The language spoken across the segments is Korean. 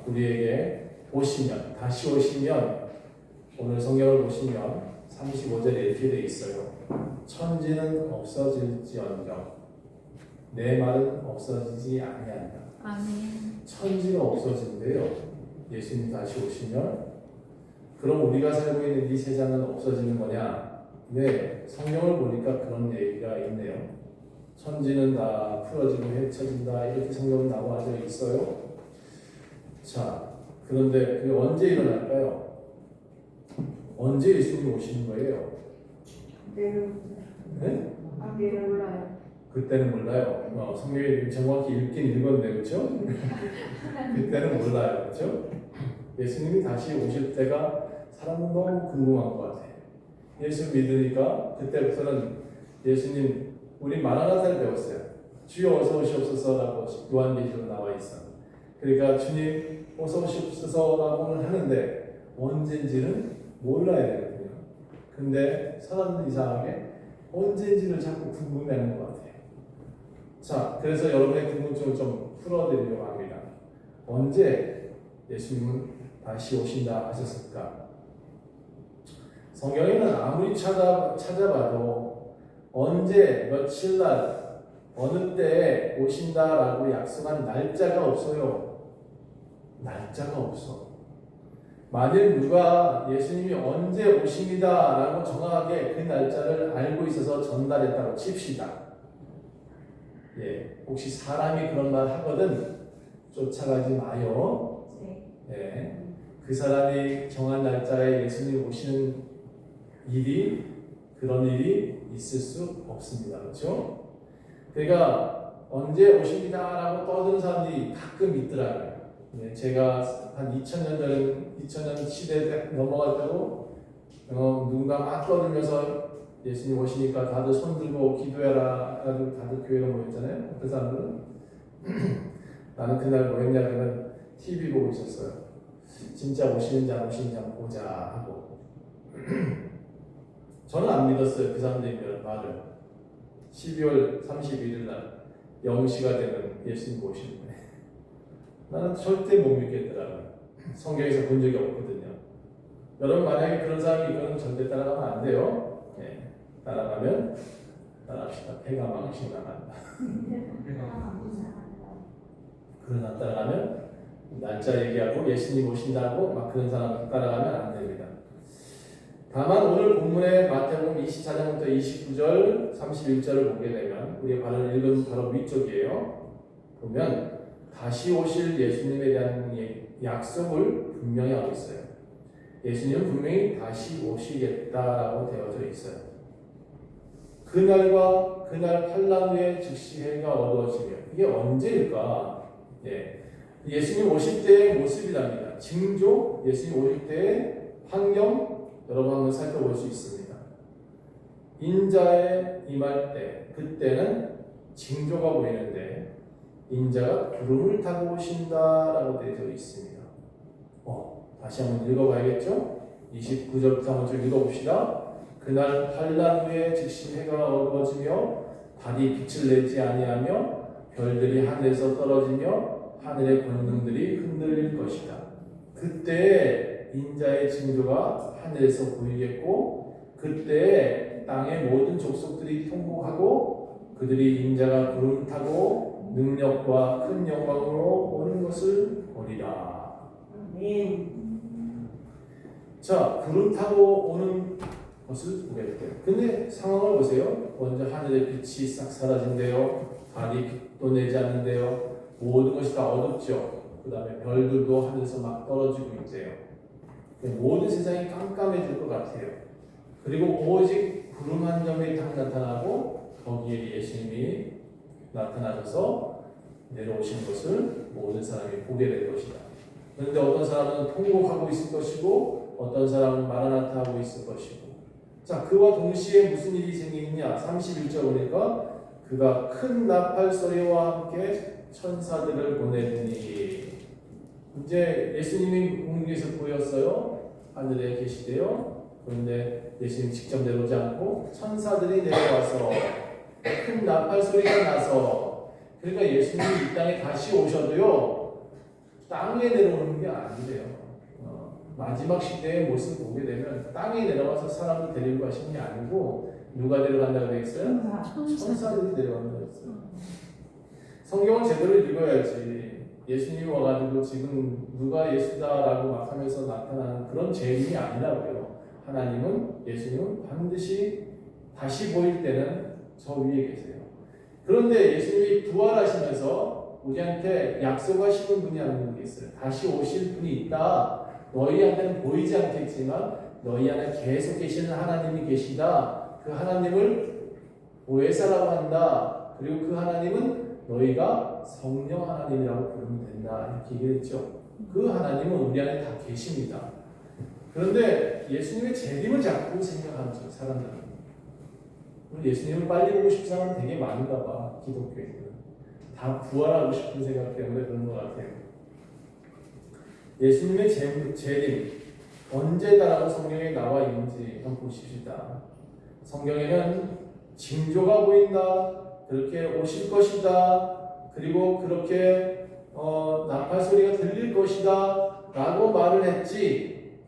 우리에게 오시면, 다시 오시면, 오늘 성경을 보시면 35절에 이렇게 되어 있어요. 천지는 없어질지언정 내 말은 없어지지 아니한다. 아멘. 천지가 없어진대요. 예수님 다시 오시면. 그럼 우리가 살고 있는 이 세상은 없어지는 거냐? 네, 성경을 보니까 그런 얘기가 있네요. 천지는 다 풀어지고 헤쳐진다, 이렇게 성경은 나와져 있어요. 자, 그런데 그게 언제 일어날까요? 언제 예수님 오시는 거예요? 내는 네? 몰라요. 그때는 몰라요. 성경이 정확히 읽긴 읽었는데, 그렇죠? 그때는 몰라요, 그렇죠? 예수님이 다시 오실 때가 사람은 너무 궁금한 것 같아요. 예수 믿으니까 그때부터는 예수님, 우리 마라나타를 배웠어요. 주여 어서 오시옵소서라고 요한계시록 나와 있어. 그러니까 주님 어서 오시옵소서라고는 하는데 언젠지는 몰라야 되거든요. 근데 사람은 이상하게 언젠지를 자꾸 궁금해하는 것 같아요. 자, 그래서 여러분의 궁금증을 좀 풀어드리려고 합니다. 언제 예수님은 다시 오신다 하셨을까? 성경에는 아무리 찾아봐도 언제, 며칠 날, 어느 때에 오신다라고 약속한 날짜가 없어요. 날짜가 없어. 만일 누가 예수님이 언제 오십니다라고 정확하게 그 날짜를 알고 있어서 전달했다고 칩시다. 예, 혹시 사람이 그런 말 하거든 쫓아가지 마요. 예, 그 사람이 정한 날짜에 예수님 오시는 그런 일이 있을 수 없습니다. 그렇죠? 그러니까 언제 오십니다라고 떠드는 사람들이 가끔 있더라고요. 예, 제가 한 2000년 시대에 넘어갈 때도 누군가 막 떠들면서 예수님 오시니까 다들 손 들고 기도해라 해가지고 다들 교회로 모였잖아요. 그 사람들은 나는 그날 뭐 했냐 그러면 TV 보고 있었어요. 진짜 오시는지 안 오시는지 한번 보자 하고 저는 안 믿었어요. 그 사람들의 말을. 12월 31일 날 0시가 되면 예수님 오시는 거예요. 나는 절대 못 믿겠더라고요. 성경에서 본 적이 없거든요. 여러분 만약에 그런 사람이 있거든 절대 따라가면 안 돼요. 네. 따라합시다. 폐가 망신 나간다. 그러나 따라가면 날짜 얘기하고 예수님 오신다고 막 그런 사람 따라가면 안 됩니다. 다만 오늘 본문의 마태복음 24장부터 29절, 31절을 보게 되면 우리가 바로 읽은 바로 위쪽이에요. 보면 다시 오실 예수님에 대한 약속을 분명히 하고 있어요. 예수님은 분명히 다시 오시겠다라고 되어져 있어요. 그날과 그날 환란 후에 즉시 해가 어두워지며 이게 언제일까? 예수님 오실 때의 모습이랍니다. 징조, 예수님 오실 때의 환경 여러분 한번 살펴볼 수 있습니다. 인자에 임할 때 그때는 징조가 보이는데 인자가 구름을 타고 오신다라고 되어 있습니다. 다시 한번 읽어봐야겠죠? 29절부터 한번 좀 읽어봅시다. 그날 환란 후에 즉시 해가 어두워지며 달이 빛을 내지 아니하며 별들이 하늘에서 떨어지며 하늘의 권능들이 흔들릴 것이다. 그때 인자의 징조가 하늘에서 보이겠고 그때 땅의 모든 족속들이 통곡하고 그들이 인자가 구름 타고 능력과 큰 영광으로 오는 것을 보리라. 자, 구름 타고 오는 것을 보게 될게요. 근데 상황을 보세요. 먼저 하늘의 빛이 싹 사라진대요. 달이 빛도 내지 않는데요. 모든 것이 다 어둡죠. 그 다음에 별들도 하늘에서 막 떨어지고 있대요. 모든 세상이 깜깜해질 것 같아요. 그리고 오직 구름 한 점이 딱 나타나고 거기에 예수님이 나타나셔서 내려오신 것을 모든 사람이 보게 될 것이다. 그런데 어떤 사람은 통곡하고 있을 것이고 어떤 사람은 마라나타 하고 있을 것이고 자, 그와 동시에 무슨 일이 생기느냐? 31절 보니까 그가 큰 나팔 소리와 함께 천사들을 보내니 이제 예수님이 공중에서 보였어요. 하늘에 계시대요. 그런데 예수님 직접 내려오지 않고 천사들이 내려와서 큰 나팔 소리가 나서 그러니까 예수님이 이 땅에 다시 오셔도요. 땅에 내려오는 게 아니래요. 마지막 시대의 모습을 보게 되면 땅에 내려와서 사람을 데리고 가시는 게 아니고 누가 데려간다고 되어 있어요? 천사들이 데려간다고 했어요. 성경을 제대로 읽어야지. 예수님이 와가지고 지금 누가 예수다라고 막 하면서 나타나는 그런 재림이 아니라고요. 하나님은, 예수님은 반드시 다시 보일 때는 저 위에 계세요. 그런데 예수님이 부활하시면서 우리한테 약속하시는 분이 한 분 있어요. 다시 오실 분이 있다. 너희한테는 보이지 않겠지만 너희 안에 계속 계시는 하나님이 계시다. 그 하나님을 보혜사라고 한다. 그리고 그 하나님은 너희가 성령 하나님이라고 부르면 된다. 이렇게 얘기했죠. 그 하나님은 우리 안에 다 계십니다. 그런데 예수님의 재림을 자꾸 생각하죠. 사람들은. 예수님을 빨리 보고 싶은 사람은 되게 많은가 봐. 기독교인들은. 다 부활하고 싶은 생각 때문에 그런 것 같아요. 예수님의 재림 언제다라고 성경에 나와 있는지 한번 보십시다. 성경에는 징조가 보인다, 그렇게 오실 것이다, 그리고 그렇게 나팔 소리가 들릴 것이다 라고 말을 했지,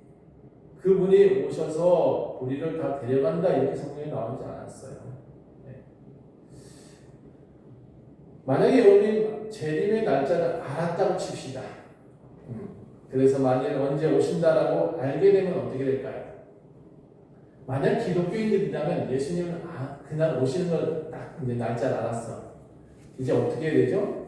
그분이 오셔서 우리를 다 데려간다 이렇게 성경에 나오지 않았어요. 네. 만약에 여러분이 재림의 날짜를 알았다고 칩시다. 그래서 만일 언제 오신다라고 알게 되면 어떻게 될까요? 만약 기독교인들이라면 예수님은 그날 오시는 걸 딱 이제 날짜를 알았어. 이제 어떻게 해야 되죠?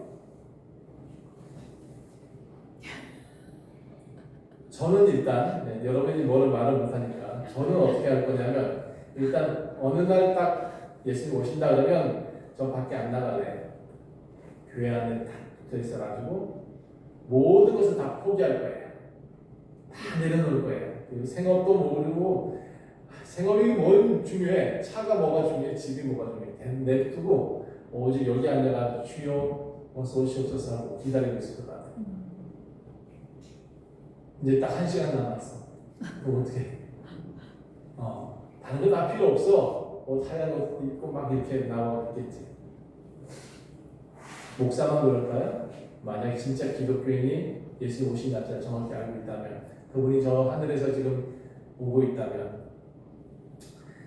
저는 일단 여러분이 뭐를 말을 못하니까 저는 어떻게 할 거냐면 일단 어느 날 딱 예수님 오신다 그러면 저 밖에 안 나가래. 교회 안에 다 붙어 있어가지고 모든 것을 다 포기할 거예요. 다 내려놓을 거예요. 그리고 생업도 모르고 생업이 뭘 중요해? 차가 뭐가 중요해? 집이 뭐가 중요해? 냅두고 오직 여기 앉아가지고 주여 어서 오시옵소서 하고 기다리고 있을 것 같아요. 이제 딱 1시간 남았어. 그럼 어떻게 해? 다른 거 다 필요 없어. 옷 하얀 옷 입고 막 이렇게 나와 있겠지. 목사만 그럴까요? 만약 진짜 기독교인이 예수 오신 날짜를 정확히 알고 있다면, 그분이 저 하늘에서 지금 오고 있다면,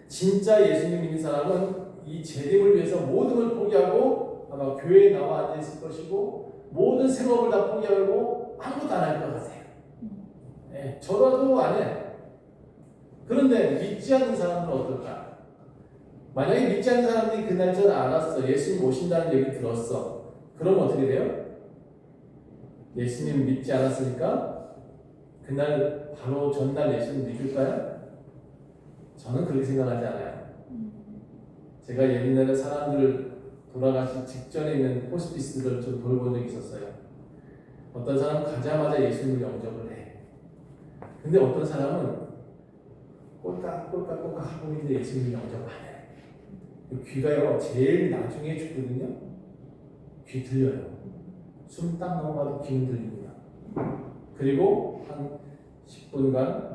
진짜 예수님 믿는 사람은 이 재림을 위해서 모든 걸 포기하고 아마 교회에 나와 앉아 있을 것이고 모든 생업을 다 포기하고 아무것도 안 할 것 같아요. 네, 저라도 안 해. 그런데 믿지 않는 사람은 어떨까? 만약에 믿지 않는 사람들이 그 날짜를 알았어. 예수님 오신다는 얘기 들었어. 그럼 어떻게 돼요? 예수님 믿지 않았으니까 그날 바로 전날 예수님 믿을까요? 저는 그렇게 생각하지 않아요. 제가 옛날에 사람들을 돌아가시 직전에 있는 호스피스를 좀 돌본 적이 있었어요. 어떤 사람은 가자마자 예수님을 영접을 해. 근데 어떤 사람은 꼴깍꼴깍 하고 있는데 예수님을 영접 안 해. 귀가요 제일 나중에 죽거든요. 귀 들려요. 숨 딱 넘어가도 귀는 들립니다. 그리고 한 10분간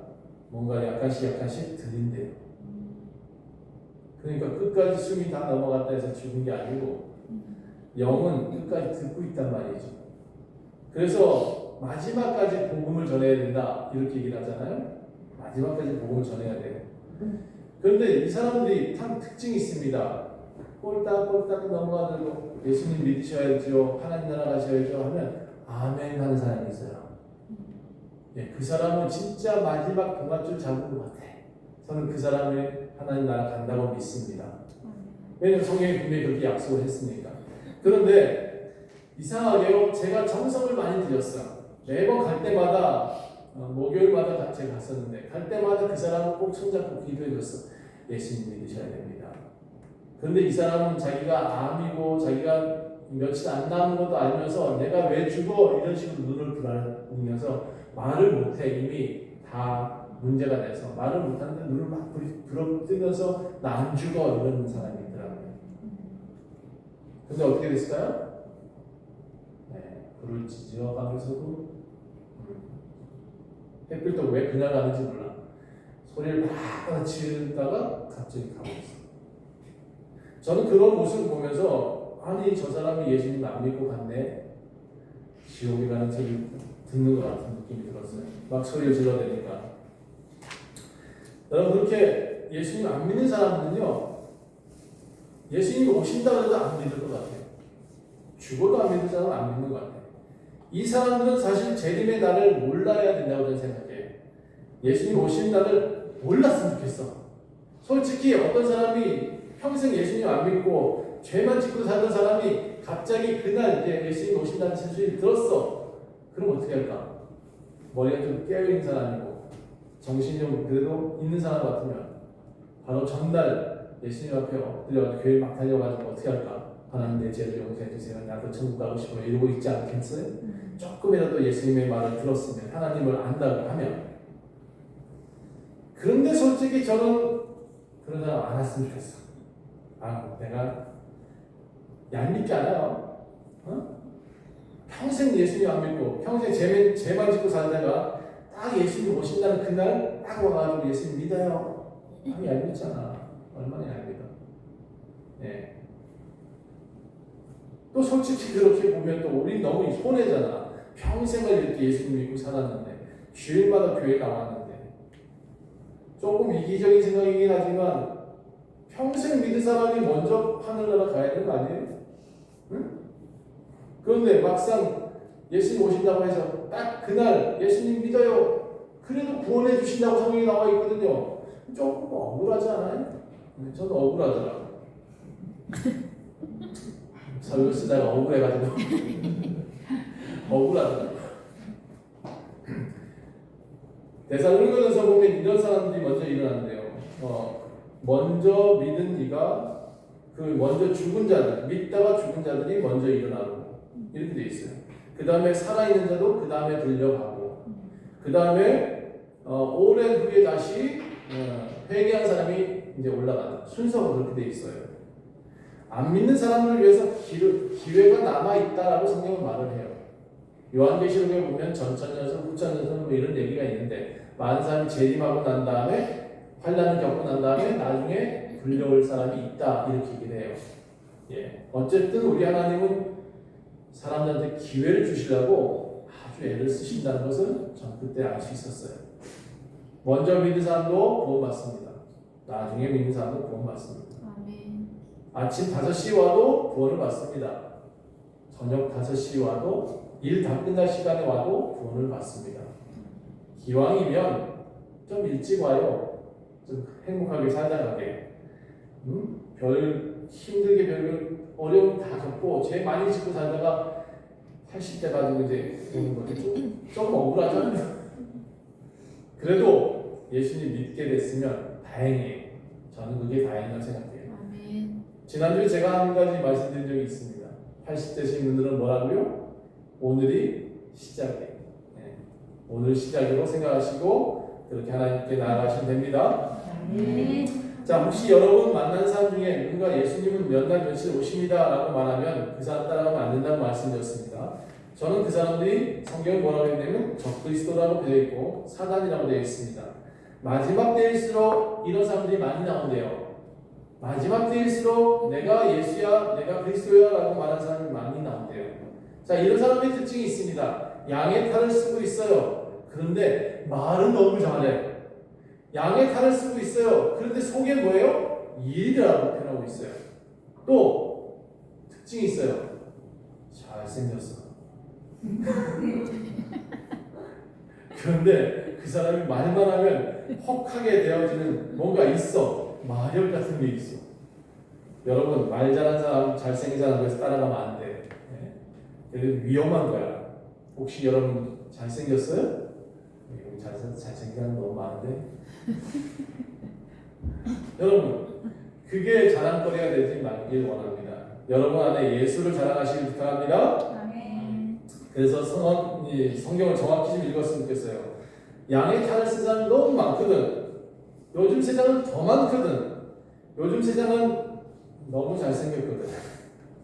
뭔가 약간씩 들린대요. 그러니까 끝까지 숨이 다 넘어갔다 해서 죽은 게 아니고 영은 끝까지 듣고 있단 말이죠. 그래서 마지막까지 복음을 전해야 된다 이렇게 얘기를 하잖아요. 마지막까지 복음을 전해야 돼요. 그런데 이 사람들이 참 특징이 있습니다. 꼴딱 넘어가도 예수님 믿으셔야죠, 하나님 나라 가셔야죠 하면 아멘 하는 사람이 있어요. 예, 그 사람은 진짜 마지막 동아줄 잡은 것 같아. 저는 그 사람의 하나님 나라 간다고 믿습니다. 왜냐면 성경이 분명히 그렇게 약속을 했으니까. 그런데 이상하게요, 제가 정성을 많이 들였어요. 매번 갈 때마다 목요일마다 같이 갔었는데 갈 때마다 그 사람은 꼭 손잡고 기도해줬어. 예수님 믿으셔야 됩니다. 그런데 이 사람은 자기가 암이고 자기가 며칠 안 남은 것도 알면서 내가 왜 죽어? 이런 식으로 눈을 부라리면서 말을 못해. 이미 다 문제가 돼서 말을 못하는데 눈을 막 부러뜨면서 나 안 죽어 이런 사람이 있더라고요. 근데 어떻게 됐을까요? 네, 불을 지져가면서도 햇빛도 왜 그날 가는지 몰라. 소리를 막 지르다가 갑자기 가고 있어. 저는 그런 모습을 보면서 아니 저 사람이 예수님 안 믿고 갔네. 지옥에 가는 소리 듣는 것 같은 느낌이 들었어요. 막 소리를 질러대니까. 여러분 그렇게 예수님 안 믿는 사람들은요, 예수님이 오신다고 해도 안 믿을 것 같아요. 죽어도 안 믿는 사람은 안 믿는 것 같아요. 이 사람들은 사실 재림의 날을 몰라야 된다고 저는 생각해요. 예수님 오신 날을 몰랐으면 좋겠어. 솔직히 어떤 사람이 평생 예수님 안 믿고 죄만 짓고 살던 사람이 갑자기 그날 이제 예수님 오신다는 소식을 들었어. 그럼 어떻게 할까? 머리가 좀 깨어있는 사람이고 정신이 좀 그래도 있는 사람 같으면 바로 전날 예수님 앞에 엎드려 교회 막 달려가지고 어떻게 할까? 하나님 내 죄를 용서해 주세요. 나도 천국 가고 싶어요. 이러고 있지 않겠어요? 조금이라도 예수님의 말을 들었으면, 하나님을 안다고 하면. 그런데 솔직히 저는 그런 사람 안 왔으면 좋겠어. 내가 얄밉지 않아요. 평생 예수님 안 믿고 평생 죄만 짓고 살다가 딱 예수님 오신다는 그날 딱 와가지고 예수님 믿어요. 얄밉잖아. 얼마나 얄밉어. 예. 또 솔직히 그렇게 보면 또 우리 너무 손해잖아. 평생을 이렇게 예수님 믿고 살았는데, 주일마다 교회 나왔는데, 조금 이기적인 생각이긴 하지만 평생 믿은 사람이 먼저 하늘나라 가야 되는 거 아니에요? 응? 그런데 막상 예수님 오신다고 해서 딱 그날 예수님 믿어요. 그래도 구원해 주신다고 성경이 나와 있거든요. 조금 억울하지 않아요? 저는 억울하더라고요. 설교 쓰다가 억울해가지고 억울하더라고요. 데살로니가전서 보면 이런 사람들이 먼저 일어난대요. 먼저 믿은 이가 먼저 죽은 자들, 믿다가 죽은 자들이 먼저 일어나고 이렇게 돼 있어요. 그 다음에 살아있는 자도 그 다음에 들려가고, 그 다음에 오랜 후에 다시 회개한 사람이 이제 올라가는 순서가 그렇게 돼 있어요. 안 믿는 사람을 위해서 기회가 남아있다라고 성경은 말을 해요. 요한계시록에 보면 전천년선, 후천년선 뭐 이런 얘기가 있는데, 많은 사람이 재림하고 난 다음에 환난을 겪고 난 다음에 나중에 불려올 사람이 있다 이렇게 얘기를 해요. 예. 어쨌든 우리 하나님은 사람들한테 기회를 주시려고 아주 애를 쓰신다는 것을 전 그때 알 수 있었어요. 먼저 믿는 사람도 구원받습니다. 나중에 믿는 사람도 구원받습니다. 아멘. 아침 5시 와도 구원을 받습니다. 저녁 5시 와도, 일 다 끝날 시간에 와도 구원을 받습니다. 기왕이면 좀 일찍 와요. 좀 행복하게 살다 가게. 힘들게 별 어려움 다 겪고 죄 많이 짓고 살다가 80대 가지고 이제 오는 거죠. 좀 억울하잖아요. 그래도 예수님 믿게 됐으면 다행이에요. 저는 그게 다행이라고 생각해요. 아멘. 지난주에 제가 한 가지 말씀드린 적이 있습니다. 80대신 분들은 뭐라고요? 오늘이 시작이에요. 네. 오늘 시작으로 생각하시고 그렇게 하나님께 나아가시면 됩니다. 아멘. 자, 혹시 여러분 만난 사람 중에 누군가 예수님은 몇 날 며칠 오십니다 라고 말하면 그 사람 따라가면 안 된다고 말씀드렸습니다. 저는 그 사람들이 성경에 뭐라고 했냐면 적그리스도라고 되어 있고 사단이라고 되어 있습니다. 마지막 때일수록 이런 사람들이 많이 나온대요. 마지막 때일수록 내가 예수야, 내가 그리스도야 라고 말하는 사람이 많이 나온대요. 자, 이런 사람의 특징이 있습니다. 양의 탈을 쓰고 있어요. 그런데 말은 너무 잘해. 양의 탈을 쓰고 있어요. 그런데 속에 뭐예요? 일이라고 표현하고 있어요. 또 특징이 있어요. 잘생겼어. 그런데 그 사람이 말만 하면 혹하게 되어지는 뭔가 있어. 마력 같은 게 있어. 여러분, 말 잘하는 사람, 잘생긴 사람 그래서 따라가면 안 돼. 네? 위험한 거야. 혹시 여러분 잘생겼어요? 여기 잘생긴 사람 너무 많은데. 여러분, 그게 자랑거리가 되지 말길 원합니다. 여러분 안에 예수를 자랑하시길 부탁합니다. 아멘. 그래서 성경을 정확히 좀 읽었으면 좋겠어요. 양의 탈을 쓴 사람이 너무 많거든. 요즘 세상은 더 많거든. 요즘 세상은 너무 잘생겼거든.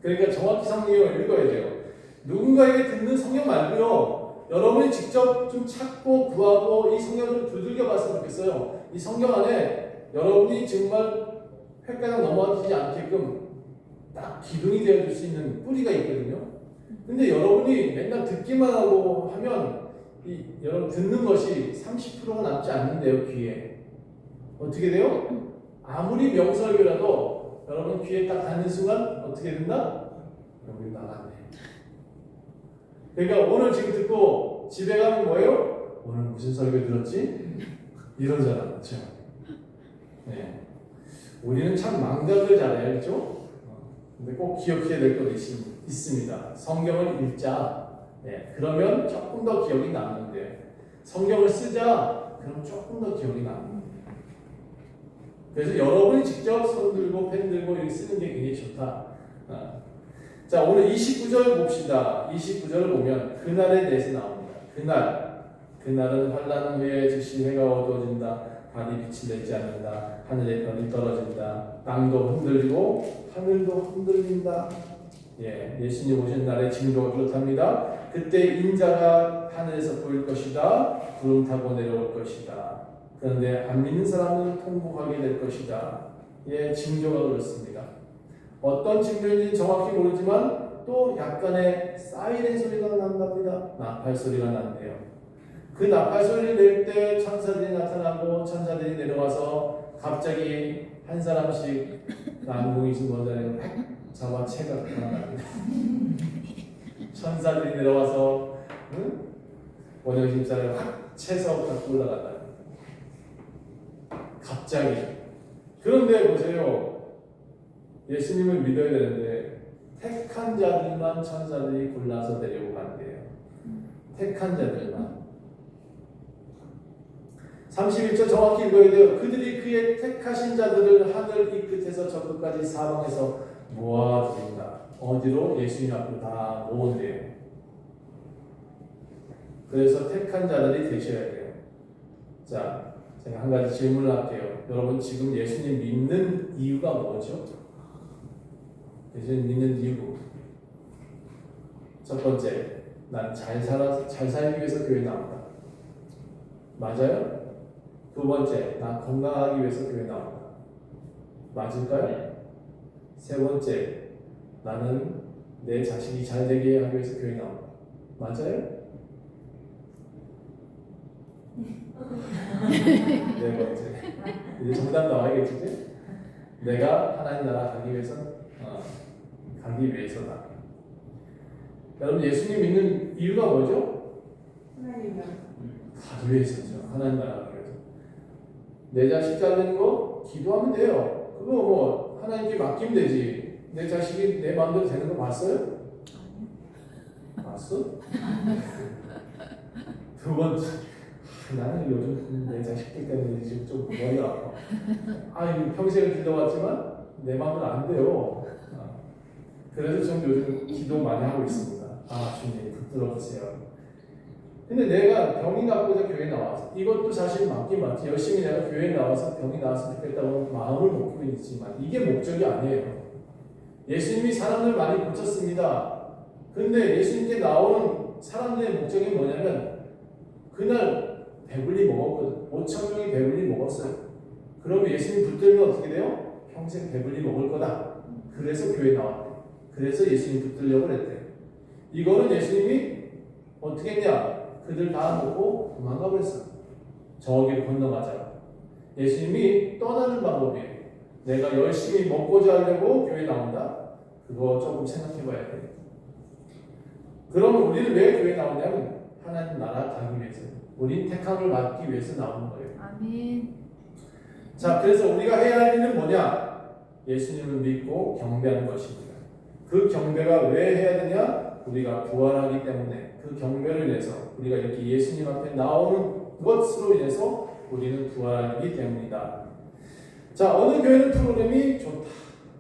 그러니까 정확히 성경을 읽어야 돼요. 누군가에게 듣는 성경 말고요, 여러분이 직접 좀 찾고 구하고 이 성경을 좀 두들겨 봤으면 좋겠어요. 이 성경 안에 여러분이 정말 획가닥 넘어지지 않게끔 딱 기둥이 되어줄 수 있는 뿌리가 있거든요. 근데 여러분이 맨날 듣기만 하고 하면 여러분 듣는 것이 30%가 남지 않는데요, 귀에. 어떻게 돼요? 아무리 명설교라도 여러분 귀에 딱 닿는 순간 어떻게 된다? 여기 나갔네. 그러니까 오늘 지금 듣고 집에 가면 뭐예요? 오늘 무슨 설교 들었지? 이러잖아, 그렇죠? 네. 우리는 참 망각을 잘해요, 그렇죠? 근데 꼭 기억해야 될 것이 있습니다. 성경을 읽자. 네. 그러면 조금 더 기억이 남는데 성경을 쓰자. 그럼 조금 더 기억이 남는데. 그래서 여러분이 직접 손 들고 펜 들고 이렇게 쓰는 게 굉장히 좋다. 자, 오늘 29절 봅시다. 29절을 보면 그날에 대해서 나옵니다. 그날은 환난 후에 즉시 해가 어두워진다. 달이 빛을 내지 않는다. 하늘의 별이 떨어진다. 땅도 흔들리고 하늘도 흔들린다. 예, 예수님 오신 날의 징조가 그렇답니다. 그때 인자가 하늘에서 보일 것이다. 구름 타고 내려올 것이다. 그런데 안 믿는 사람은 통곡하게 될 것이다. 예, 징조가 그렇습니다. 어떤 징조인지 정확히 모르지만 또 약간의 사이렌 소리가 난답니다. 나팔 소리가 난대요. 그 나팔 소리를 낼 때 천사들이 나타나고 천사들이 내려와서 갑자기 한 사람씩 난공이신 원자를 잡아 채가 나갑니다. 천사들이 내려와서 원영심사를 확 채서 갖고 올라간다. 갑자기. 그런데 보세요. 예수님을 믿어야 되는데 택한 자들만 천사들이 골라서 데리고 간대요. 택한 자들만. 31절 정확히 읽어야 돼요. 그들이 그의 택하신 자들을 하늘 이 끝에서 저 끝까지 사방에서 모아드린다. 어디로? 예수님 앞으로 다 모은대요. 그래서 택한 자들이 되셔야 돼요. 자, 제가 한 가지 질문을 할게요. 여러분 지금 예수님 믿는 이유가 뭐죠? 예수님 믿는 이유. 첫 번째, 난 잘 살기 위해서 교회 나온다. 맞아요? 두 번째, 나 건강하기 위해서 교회 나온다. 맞을까요? 세 번째, 나는 내 자식이 잘 되게 하기 위해서 교회 나온다. 맞아요? 네 번째, 이제 정답 나와야겠지? 내가 하나님 나라 가기 위해서다. 여러분 예수님 믿는 이유가 뭐죠? 하나님이요. 가기 위해서죠. 하나님 나라 가기 위해서. 내 자식 잘 되는 거 기도하면 돼요. 그거 뭐 하나님께 맡기면 되지. 내 자식이 내 마음대로 되는 거 봤어요? 봤어? 두 번째, 나는 요즘 내 자식들 때문에 지금 좀 머리가 아파. 이거 평생을 기도왔지만 내 마음은 안 돼요. 그래서 좀 요즘 기도 많이 하고 있습니다. 주님 붙들어 주세요. 근데 내가 병이 낫고자 교회에 나와서 이것도 사실 맞긴 맞지. 열심히 내가 교회에 나와서 병이 나았으면 좋겠다고 마음을 먹고 있지만 이게 목적이 아니에요. 예수님이 사람을 많이 고쳤습니다. 근데 예수님께 나오는 사람들의 목적이 뭐냐면 그날 배불리 먹었거든. 5천 명이 배불리 먹었어요. 그럼 예수님 붙들면 어떻게 돼요? 평생 배불리 먹을 거다. 그래서 교회에 나왔대. 그래서 예수님 붙들려고 그랬대. 이거는 예수님이 어떻게 했냐? 그들 다 먹고 도망가 버렸어. 저기를 건너가자. 예수님이 떠나는 방법이에요. 내가 열심히 먹고자 하려고 교회 나온다? 그거 조금 생각해 봐야 돼. 그럼 우리는 왜 교회 나오냐면 하나님 나라 가기 위해서. 우린 택함을 받기 위해서 나오는 거예요. 아멘. 자, 그래서 우리가 해야 할 일은 뭐냐? 예수님을 믿고 경배하는 것입니다. 그 경배가 왜 해야 되냐? 우리가 부활하기 때문에 그 경배를 위해서 우리가 이렇게 예수님 앞에 나오는 것으로 인해서 우리는 부활하기 때문이다. 자, 어느 교회는 프로그램이 좋다.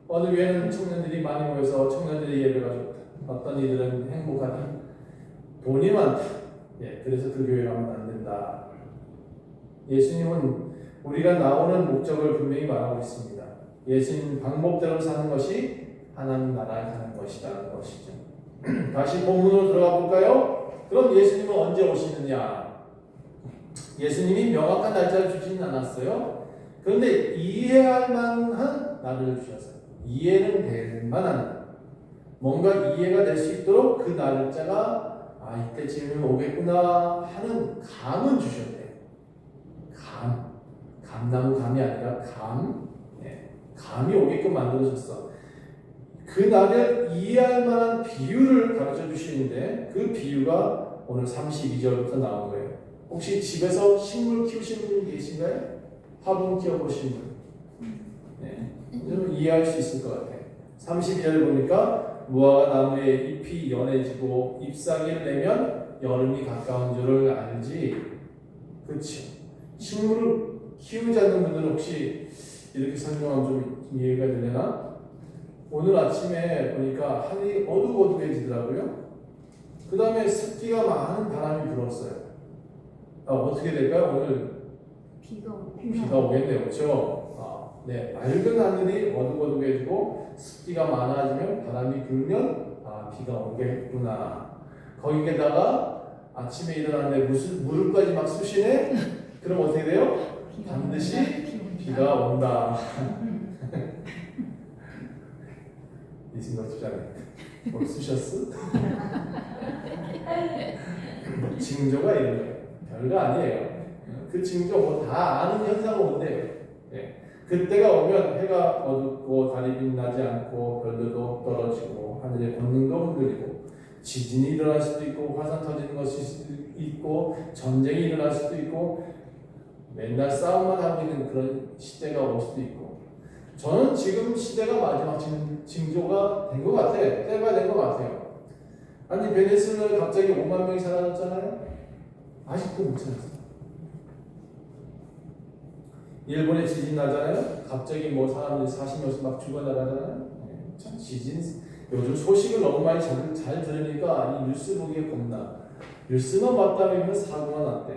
어느 교회는 청년들이 많이 모여서 청년들의 예배가 좋다. 어떤 이들은 행복하다. 돈이 많다. 그래서 그 교회 가면 안 된다. 예수님은 우리가 나오는 목적을 분명히 말하고 있습니다. 예수님 방법대로 사는 것이 하나님 나라에 가는 것이라는 것이죠. 다시 본문으로 들어가 볼까요? 그럼 예수님은 언제 오시느냐? 예수님이 명확한 날짜를 주지는 않았어요. 그런데 이해할 만한 날을 주셨어요. 이해는 될 만한, 뭔가 이해가 될 수 있도록 그 날짜가 아 이때쯤이면 오겠구나 하는 감은 주셨대요. 감나무 감이 아니라 감이 오게끔 만들어줬어. 그 날을 이해할 만한 비유를 가르쳐 주시는데 그 비유가 오늘 32절부터 나온 거예요. 혹시 집에서 식물 키우시는 분 계신가요? 화분 키워보신 분? 네. 좀 이해할 수 있을 것 같아요. 32절 보니까 무화과 나무의 잎이 연해지고 잎사귀를 내면 여름이 가까운 줄을 알지. 그렇죠. 식물을 키우지 않는 분들은 혹시 이렇게 설명하면 좀 이해가 되려나? 오늘 아침에 보니까 하늘이 어둑어둑해지더라고요. 그 다음에 습기가 많은 바람이 불었어요. 어떻게 될까요? 오늘 비가 오겠네요. 그렇죠? 네, 맑은 하늘이 어둑어둑해지고 습기가 많아지면 바람이 불면 비가 오겠구나. 거기에다가 아침에 일어났는데 무릎까지 막 쑤시네? 그럼 어떻게 돼요? 반드시 비가 온다. 이승덕 집사님, 뭘 쑤셨어? 징조가 이런 거예요. 별거 아니에요. 그 징조 다 아는 현상은 온대요. 네. 그때가 오면 해가 어둡고 달이 빛나지 않고 별들도 떨어지고 하늘의 권능도 흔들리고 지진이 일어날 수도 있고 화산 터지는 것이 있고 전쟁이 일어날 수도 있고 맨날 싸움만 하고 있는 그런 시대가 올 수도 있고 저는 지금 시대가 마지막 징조가 된 것 같아요. 때가 된 것 같아요. 아니 베네수엘라에 갑자기 5만 명이 사라졌잖아요. 아직도 못 찾았어요. 일본에 지진 나잖아요. 갑자기 뭐 사람들이 40명씩 막 죽어나가잖아요. 참 지진 요즘 소식을 너무 많이 잘 들으니까 이 뉴스 보기에 겁나. 뉴스만 봤다 보면 사고가 났대.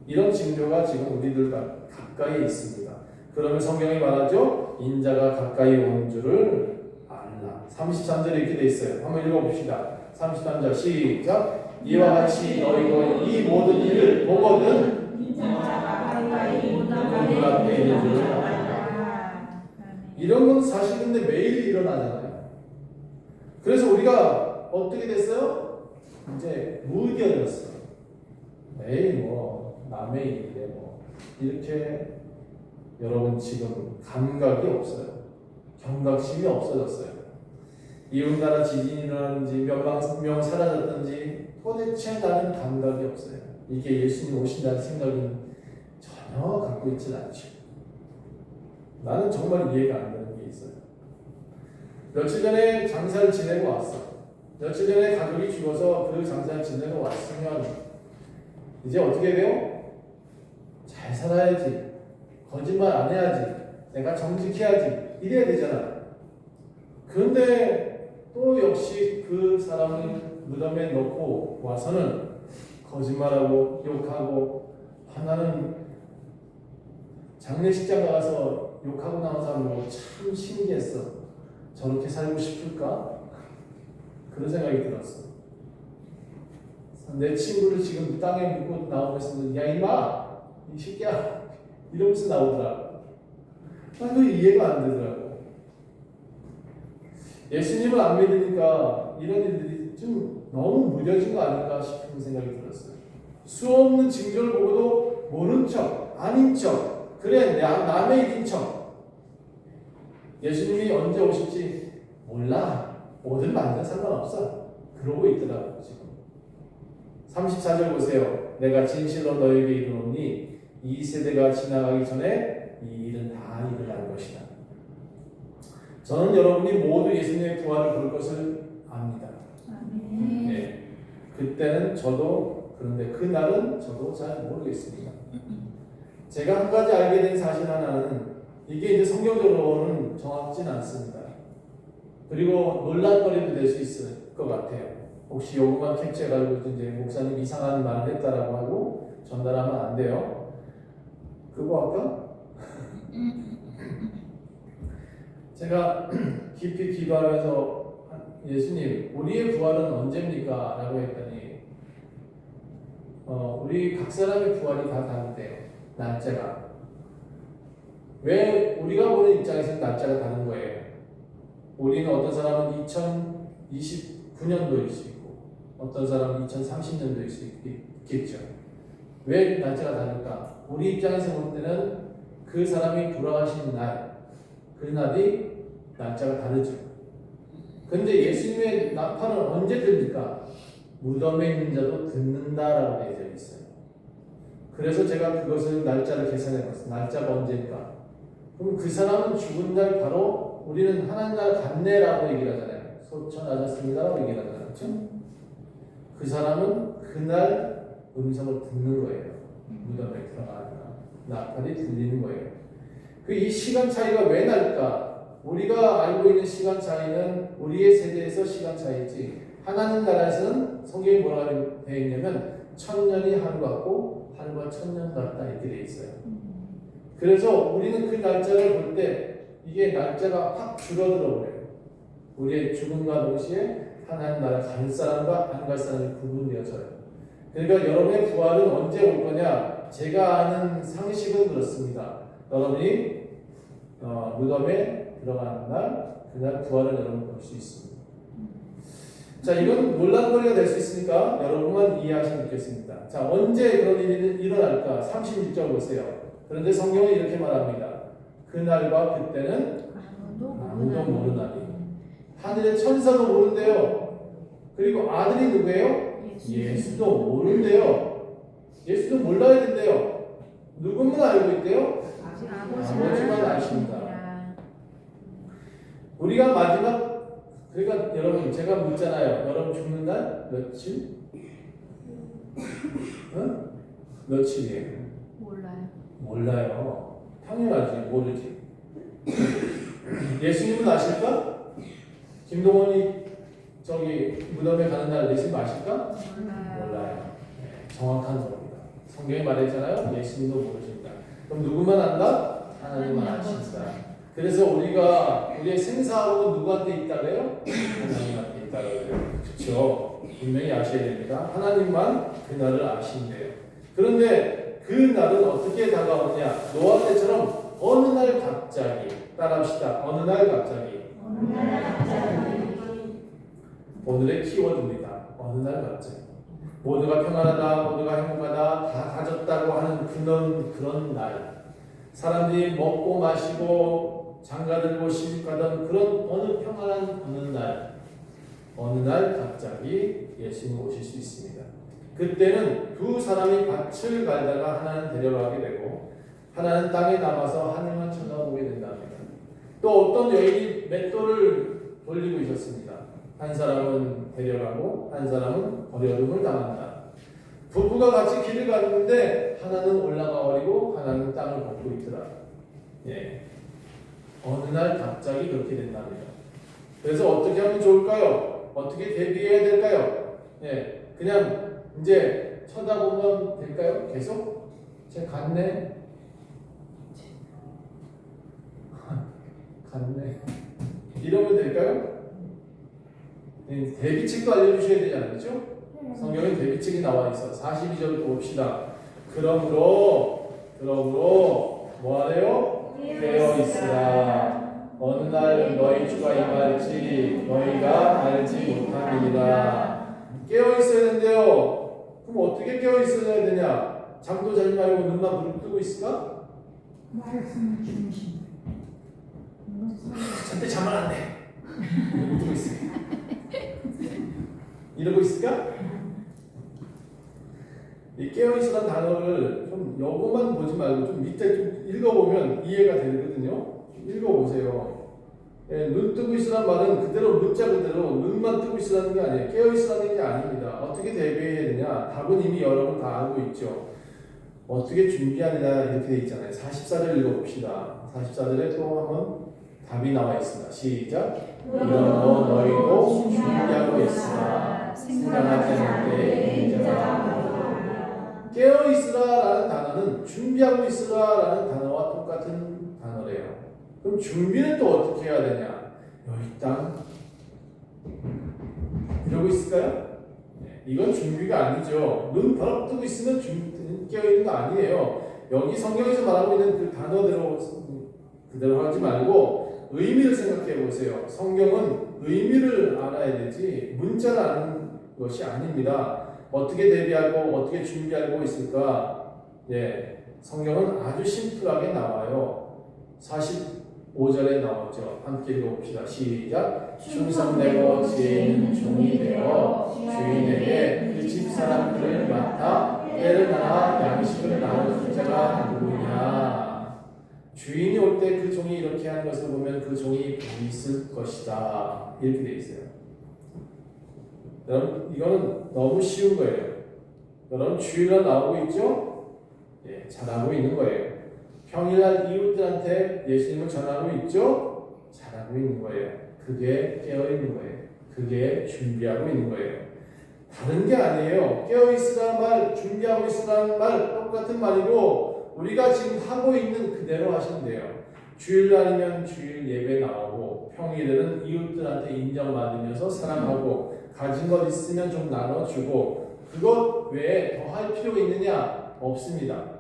이런 징조가 지금 우리들 가까이 있습니다. 그러면 성경이 말하죠. 인자가 가까이 온 줄을 알라. 33절에 이렇게 돼 있어요. 한번 읽어봅시다. 33절 시작. 이와 같이 너희가 이 모든 일을 보거든 인자가 가까이 눈 앞에 있는 줄을 알라. 이런 건 사실 근데 매일 일어나잖아요. 그래서 우리가 어떻게 됐어요? 이제 무뎌졌어. 매일 뭐 남의 일인데 뭐 이렇게 여러분 지금 감각이 없어요. 경각심이 없어졌어요. 이웃나라 지진이 일어나는지 명 사라졌든지 도대체 나는 감각이 없어요. 이게 예수님 오신다는 생각은 전혀 갖고 있진 않죠. 나는 정말 이해가 안 되는 게 있어요. 며칠 전에 장사를 지내고 왔어. 며칠 전에 가족이 죽어서 그 장사를 지내고 왔으면 이제 어떻게 돼요? 잘 살아야지. 거짓말 안 해야지. 내가 정직해야지. 이래야 되잖아. 그런데 또 역시 그 사람을 무덤에 넣고 와서는 거짓말하고 욕하고 하나는 장례식장 가서 욕하고 나온 사람 보고 참 신기했어. 저렇게 살고 싶을까? 그런 생각이 들었어. 내 친구를 지금 땅에 묻고 나오면서 야 임마! 이 새끼야! 이러면서 나오더라. 나도 이해가 안 되더라고. 예수님을 안 믿으니까 이런 일들이 좀 너무 무뎌진 거 아닐까 싶은 생각이 들었어요. 수없는 징조를 보고도 모른 척, 아닌 척, 그래 남의 일인 척. 예수님이 언제 오실지 몰라. 뭐든 만든 상관없어. 그러고 있더라고요 지금. 34절 보세요. 내가 진실로 너에게 이르노니 이 세대가 지나가기 전에 이 일은 다 일어날 것이다. 저는 여러분이 모두 예수님의 부활을 볼 것을 압니다. 네. 그때는 저도 그런데 그날은 저도 잘 모르겠습니다. 제가 한 가지 알게 된 사실 하나는 이게 이제 성경적으로는 정확진 않습니다. 그리고 논란거리도 될 수 있을 것 같아요. 혹시 요것만 캡처해가지고 이제 목사님 이상한 말을 했다라고 하고 전달하면 안 돼요. 그거 할까? 제가 깊이 기도하면서 예수님 우리의 부활은 언제입니까? 라고 했더니 우리 각 사람의 부활이 다 다르대요. 날짜가. 왜 우리가 보는 입장에서는 날짜가 다른 거예요. 우리는 어떤 사람은 2029년도일 수 있고 어떤 사람은 2030년도일 수 있겠죠. 왜 날짜가 다를까? 우리 입장에서 볼 때는 그 사람이 돌아가신 날, 그 날이 날짜가 다르죠. 근데 예수님의 나팔은 언제 들릴까? 무덤에 있는 자도 듣는다라고 되어 있어요. 그래서 제가 그것을 날짜를 계산해 봤어요. 날짜가 언제일까? 그럼 그 사람은 죽은 날 바로 우리는 하나님 나라 갔네라고 얘기를 하잖아요. 소천하셨습니다라고 얘기를 하잖아요. 그렇죠? 그 사람은 그날 음성을 듣는 거예요. 무덤에 들어가는 나팔이 들리는 거예요. 그 이 시간 차이가 왜 날까? 우리가 알고 있는 시간 차이는 우리의 세대에서 시간 차이지. 하나님 나라에서는 성경이 뭐라고 되어 있냐면 천년이 하루 같고 하루가 천년 같다 이렇게 되어 있어요. 그래서 우리는 그 날짜를 볼 때 이게 날짜가 확 줄어들어 버려요. 우리의 죽음과 동시에 하나님 나라 갈 사람과 안 갈 사람이 구분되어져요. 그러니까 여러분의 부활은 언제 올 거냐? 제가 아는 상식은 그렇습니다. 여러분이 무덤에 들어가는 날, 그날 부활을 여러분 볼 수 있습니다. 자, 이건 논란거리가 될 수 있으니까 여러분만 이해하시면 좋겠습니다. 자, 언제 그런 일이 일어날까? 36절 보세요. 그런데 성경은 이렇게 말합니다. 그날과 그때는 아무도 모르나니. 하늘의 천사도 모른대요. 그리고 아들이 누구예요? 예수도 모른대요. 예수도 몰라야 된대요. 누구만 알고 있대요? 아버지만 아십니다. 우리가 마지막, 그러니까 여러분 제가 묻잖아요. 여러분 죽는 날 며칠? 응? 며칠이에요? 몰라요. 당연하지. 모르지. 예수님은 아실까? 김동원이 저기 무덤에 가는 날 예수님 아실까? 몰라요. 네, 정확한 겁니다. 성경이 말했잖아요. 예수님도 모르십니다. 그럼 누구만 안다? 하나님만 아십니다. 그래서 우리의 생사하고 누구한테 있다 그래요? 하나님한테 있다 그래요. 그렇죠? 분명히 아셔야 됩니다. 하나님만 그날을 아신대요. 그런데 그 날은 어떻게 다가오냐? 노아 때처럼 어느 날 갑자기, 따라합시다. 어느 날 갑자기. 오늘의 키워드입니다. 어느 날 갑자기. 모두가 평안하다, 모두가 행복하다, 다 가졌다고 하는 그런 날. 사람들이 먹고 마시고 장가들고 시집가던 그런 어느 평안한 어느 날 갑자기 예수님 오실 수 있습니다. 그때는 두 사람이 밭을 갈다가 하나는 데려가게 되고 하나는 땅에 남아서 하늘만 쳐다보게 된답니다. 또 어떤 여인이 맷돌을 돌리고 있었습니다. 한 사람은 데려가고 한 사람은 버려둠을 당한다. 부부가 같이 길을 갔는데 하나는 올라가 버리고 하나는 땅을 걷고 있더라. 예. 어느 날 갑자기 그렇게 된답니다. 그래서 어떻게 하면 좋을까요? 어떻게 대비해야 될까요? 예. 그냥 이제 쳐다보면 될까요? 계속? 쟤 갔네. 갔네. 이러면 될까요? 대비책도 알려주셔야 되지 않겠죠? 성경에 대비책이 나와 있어. 42절 봅시다. 그러므로 뭐하래요? 깨어 있으라. 어느 날 너희 주가 임할지 너희가 알지 못함이니라. 깨어 있어야 된대요. 그럼 어떻게 깨어 있어야 되냐? 잠도 자지 말고 눈만 부릅뜨고 있을까? 말씀을 주신. 절대 자면 안 돼. 부릅뜨고 있어. 이러고 있을까? 이 깨어있으란 단어를 좀 요것만 보지 말고 좀 밑에 좀 읽어보면 이해가 되거든요. 좀 읽어보세요. 예, 눈 뜨고 있으란 말은 그대로 문자 그대로 눈만 뜨고 있으라는 게 아니에요. 깨어있으라는 게 아닙니다. 어떻게 대비해야 되냐? 답은 이미 여러분 다 알고 있죠. 어떻게 준비하느냐 이렇게 돼 있잖아요. 44절 읽어봅시다. 44절에 또 한번 답이 나와 있습니다. 시작. 이러므로 너희도 준비하고 있으라. 생각할 때에 인정하라. 깨어있으라라는 단어는 준비하고 있으라라는 단어와 똑같은 단어래요. 그럼 준비는 또 어떻게 해야 되냐? 여기 땅 이러고 있을까요? 네, 이건 준비가 아니죠. 눈 바로 뜨고 있으면 깨어있는 거 아니에요. 여기 성경에서 말하고 있는 그 단어대로 그대로 하지 말고 의미를 생각해 보세요. 성경은 의미를 알아야 되지 문자를 아는 것이 아닙니다. 어떻게 대비하고 어떻게 준비하고 있을까? 예, 성경은 아주 심플하게 나와요. 45절에 나왔죠. 함께 읽어봅시다. 시작. 충성되고 지혜 있는 종이 되어 주인에게 그 집 사람들을 맡아 때를 따라 양식을 나눠줄 자가 누구냐. 주인이 올 때 그 종이 이렇게 하는 것을 보면 그 종이 복이 있을 것이다. 이렇게 돼 있어요. 여러분, 이거는 너무 쉬운 거예요. 여러분, 주일날 나오고 있죠? 예, 잘하고 있는 거예요. 평일날 이웃들한테 예수님을 전하고 있죠? 잘하고 있는 거예요. 그게 깨어 있는 거예요. 그게 준비하고 있는 거예요. 다른 게 아니에요. 깨어 있으라는 말, 준비하고 있으라는 말 똑같은 말이고 우리가 지금 하고 있는 그대로 하시면 돼요. 주일날이면 주일 예배 나오고 평일에는 이웃들한테 인정받으면서 사랑하고 가진 것 있으면 좀 나눠주고 그것 외에 더 할 필요가 있느냐? 없습니다.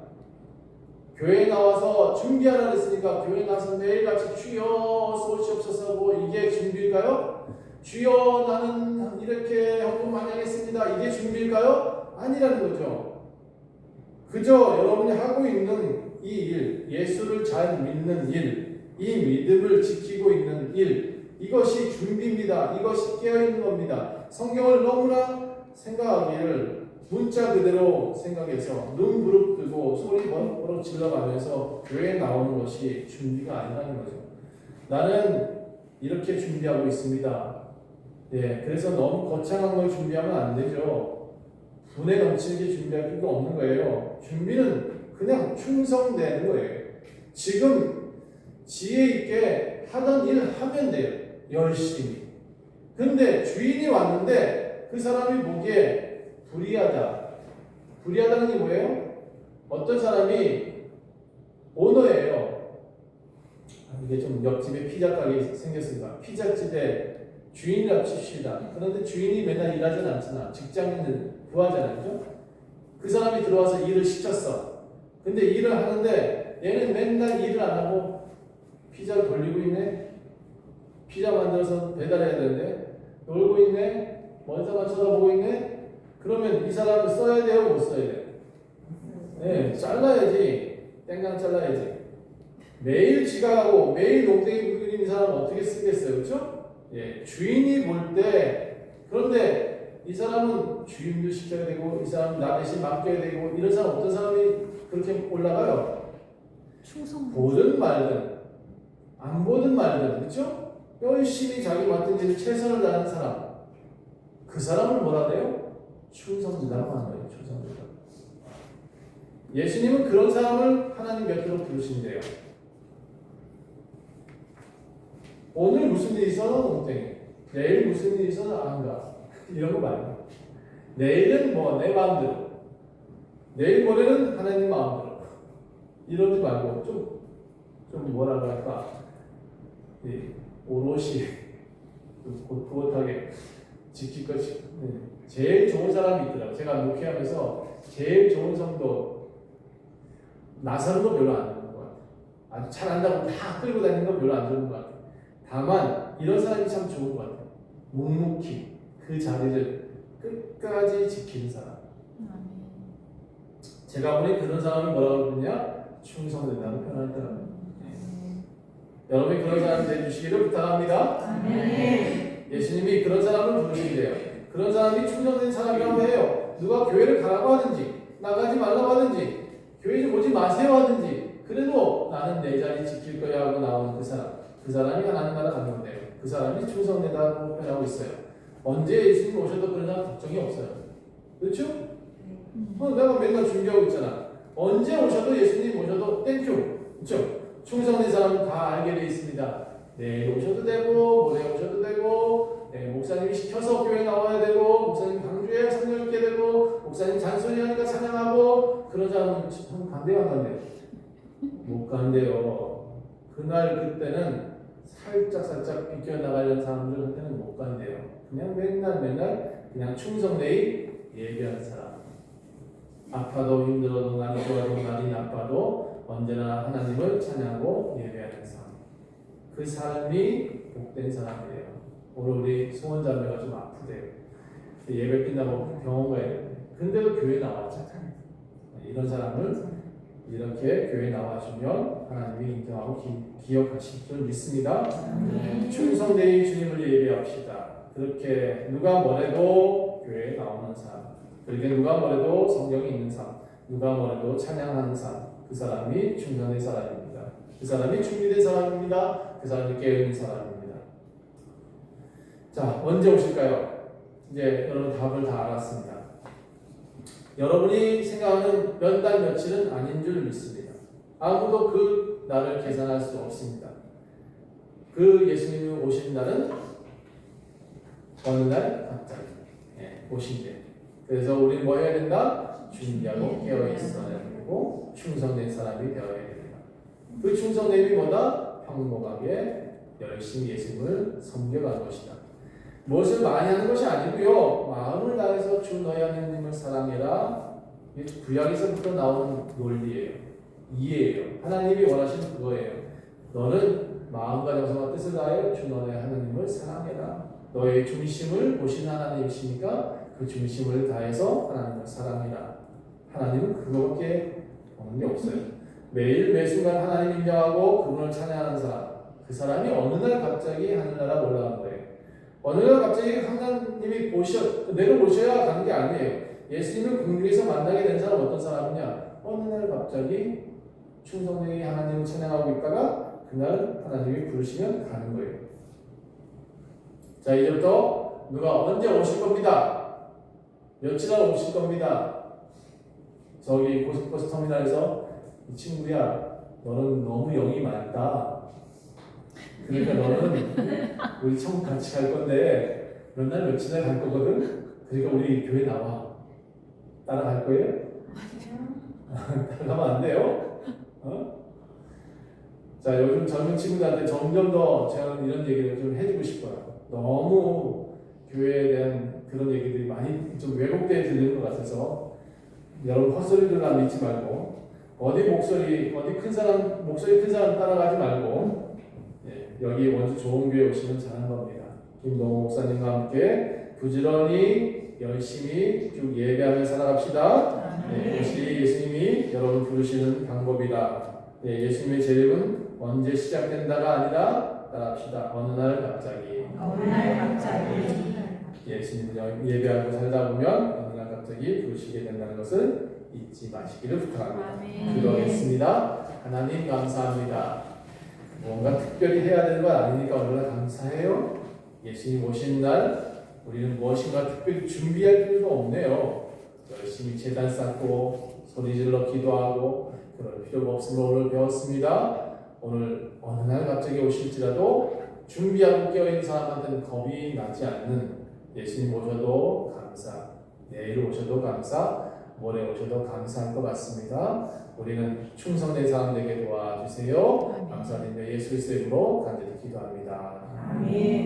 교회에 나와서 준비하라 했으니까 교회에 나와서 매일같이 주여 쏘시옵소서 하고 이게 준비일까요? 주여 나는 이렇게 헌금 많이 하겠습니다. 이게 준비일까요? 아니라는 거죠. 그저 여러분이 하고 있는 이 일, 예수를 잘 믿는 일, 이 믿음을 지키고 있는 일, 이것이 준비입니다. 이것이 깨어있는 겁니다. 성경을 너무나 생각하기를 문자 그대로 생각해서 눈 부릅뜨고 소리 버럭 질러가면서 교회에 나오는 것이 준비가 아니라는 거죠. 나는 이렇게 준비하고 있습니다. 예, 그래서 너무 거창한 걸 준비하면 안 되죠. 분에 넘치게 준비할 필요가 없는 거예요. 준비는 그냥 충성되는 거예요. 지금 지혜 있게 하던 일 하면 돼요. 열심히. 근데 주인이 왔는데 그 사람이 보기에 불의하다. 불의하다는 게 뭐예요? 어떤 사람이 오너예요. 이게 좀 옆집에 피자 가게 생겼으니까 피자집에 주인이라고 칩시다. 그런데 주인이 맨날 일하진 않잖아. 직장인은 구하잖아요. 그죠? 그 사람이 들어와서 일을 시켰어. 근데 일을 하는데 얘는 맨날 일을 안 하고 피자를 돌리고 있네. 피자 만들어서 배달해야 되는데 놀고 있네. 먼저만 쳐다보고 있네. 그러면 이 사람은 써야 돼요? 못 써야 돼요? 네, 잘라야지. 땡강 잘라야지. 매일 지각하고 매일 농땡이 부리는 사람은 어떻게 쓰겠어요? 그렇죠? 예, 주인이 볼 때 그런데 이 사람은 주인도 시켜야 되고 이 사람은 나 대신 맡겨야 되고 이런 사람 어떤 사람이 그렇게 올라가요? 충성. 보든 말든 안 보든 말든 그렇죠? 열심히 자기 맡은 일에 최선을 다하는 사람 그 사람을 뭐라 해요? 충성자라고 하는 거예요. 충성자. 예수님은 그런 사람을 하나님 곁으로 부르신대요. 오늘 무슨 일이 있어도 농땡이. 내일 무슨 일이 있어도 안 가. 이런 거 말고. 내일은 뭐 내 마음대로. 내일 모레는 하나님 마음대로. 이러지 말고 좀 뭐라 그럴까. 오롯이 곧하게 지킬 것이. 제일 좋은 사람이 있더라고요. 제가 목회하면서 제일 좋은 성도 나서는 거 별로 안 좋은 것 같아요. 아주 잘한다고 다 끌고 다니는 거 별로 안 좋은 것 같아요. 다만 이런 사람이 참 좋은 것 같아요. 묵묵히 그 자리를 끝까지 지키는 사람. 제가 보니 그런 사람이 뭐라고 그러냐? 충성된다고 표현하더라고요. 여러분이 그런 사람이 되주시기를 부탁합니다. 예수님이 그런 사람을 부르신대요. 그런 사람이 충성된 사람이라고 해요. 누가 교회를 가라고 하든지 나가지 말라고 하든지 교회 좀 오지 마세요 하든지 그래도 나는 내 자리 지킬 거야 하고 나오는 그 사람이 하나님 나라 가는 건데요. 그 사람이 충성되다고 표현하고 있어요. 언제 예수님 오셔도 그런 사람 걱정이 없어요. 그렇죠? 내가 맨날 준비하고 있잖아. 언제 오셔도 예수님 오셔도 땡큐. 그렇죠? 충성된 사람은 다 알게 돼 있습니다. 내일 오셔도 되고 모레 오셔도 되고 목사님이 시켜서 교회 나와야 되고 목사님 강조해야 성령 읽게 되고 목사님 잔소리하니까 찬양하고 그런 사람은 반대가 안 간대요. 못 간대요. 그날 그때는 살짝 비껴나가려는 사람들한테는 못 간대요. 그냥 맨날 그냥 충성되이 예배하는 사람. 아파도 힘들어도 날이 좋아도 날이 나빠도 언제나 하나님을 찬양하고 예배하는 사람. 그 사람이 복된 사람이에요. 오늘 우리 소원자매가 좀 아프대요. 예배 끝나고 병원 가야 돼. 근데도 교회 나왔죠. 이런 사람을 이렇게 교회 나와주면 하나님이 인정하고 기억하실 줄 믿습니다. 충성되이 주님을 예배합시다. 그렇게 누가 뭐래도 교회에 나오는 사람, 그렇게 누가 뭐래도 성경이 있는 사람, 누가 뭐래도 찬양하는 사람, 그 사람이 충성된 사람입니다. 그 사람이 준비된 사람입니다. 그 사람이 깨어있는 사람입니다. 자, 언제 오실까요? 이제 여러분 답을 다 알았습니다. 여러분이 생각하는 몇 달 며칠은 아닌 줄 믿습니다. 아무도 그 날을 계산할 수 없습니다. 그 예수님이 오신 날은 어느 날 갑자기 오신대. 그래서 우리는 뭐 해야 된다? 준비하고 깨어 있어야 되고 충성된 사람이 되어야 됩니다. 그 충성됨이 뭐다? 평범하게 열심히 예수님을 섬겨가는 것이다. 무엇을 많이 하는 것이 아니고요. 마음을 다해서 주 너희 하나님을 사랑해라. 구약에서부터 나오는 논리예요. 이해예요. 하나님이 원하시는 그거예요. 너는 마음과 정성과 뜻을 다하여 주 너희 하나님을 사랑해라. 너의 중심을 보시는 하나님이시니까 그 중심을 다해서 하나님을 사랑해라. 하나님은 그거밖에 없는 게 없어요. 매일 매순간 하나님 인정하고 그분을 찬양하는 사람, 그 사람이 어느 날 갑자기 하늘나라 올라간 거예요. 어느 날 갑자기 하나님이 내가 보셔야 가는 게 아니에요. 예수님을 궁중에서 만나게 된 사람 어떤 사람이냐? 어느 날 갑자기 충성되게 하나님을 찬양하고 있다가 그날 하나님이 부르시면 가는 거예요. 자, 이제부터 누가 언제 오실 겁니다. 며칠 날 오실 겁니다. 저기 고속버스 터미널에서 이 친구야, 너는 너무 영이 많다. 그러니까 너는 우리 천국 같이 갈 건데 몇 날 며칠 날 갈 거거든. 그러니까 우리 교회 나와. 따라갈 거예요? 따라가면 안 돼요? 자, 요즘 젊은 친구들한테 점점 더 제가 이런 얘기를 좀 해주고 싶어요. 너무 교회에 대한 그런 얘기들이 많이 좀 왜곡되어 들리는 것 같아서 여러분 헛소리들만 믿지 말고 어디 큰 사람 목소리 큰 사람 따라가지 말고 여기 원주 좋은 교회 오시면 잘하는 겁니다. 김동호 목사님과 함께 부지런히 열심히 쭉 예배하며 살아갑시다. 이것이 예수님이 여러분 부르시는 방법이다. 예수님의 재림은 언제 시작된다가 아니라 따라합시다. 어느 날 갑자기. 예수님 예배하고 살다 보면 어느 날 갑자기 부르시게 된다는 것을 잊지 마시기를 부탁합니다. 기도하겠습니다. 하나님 감사합니다. 뭔가 특별히 해야 되는 건 아니니까 얼마나 감사해요. 예수님 오신 날 우리는 무엇인가 특별히 준비할 필요가 없네요. 열심히 제단 쌓고 소리질러 기도하고 그럴 필요가 없음을 오늘 배웠습니다. 오늘 어느 날 갑자기 오실지라도 준비하고 깨어있는 사람한테는 겁이 나지 않는 예수님 오셔도 감사, 내일 오셔도 감사, 모레 오셔도 감사할 것 같습니다. 우리는 충성된 사람 되게 도와주세요. 감사드리며 예수 그리스도의 이름으로 간절히 기도합니다. 아멘.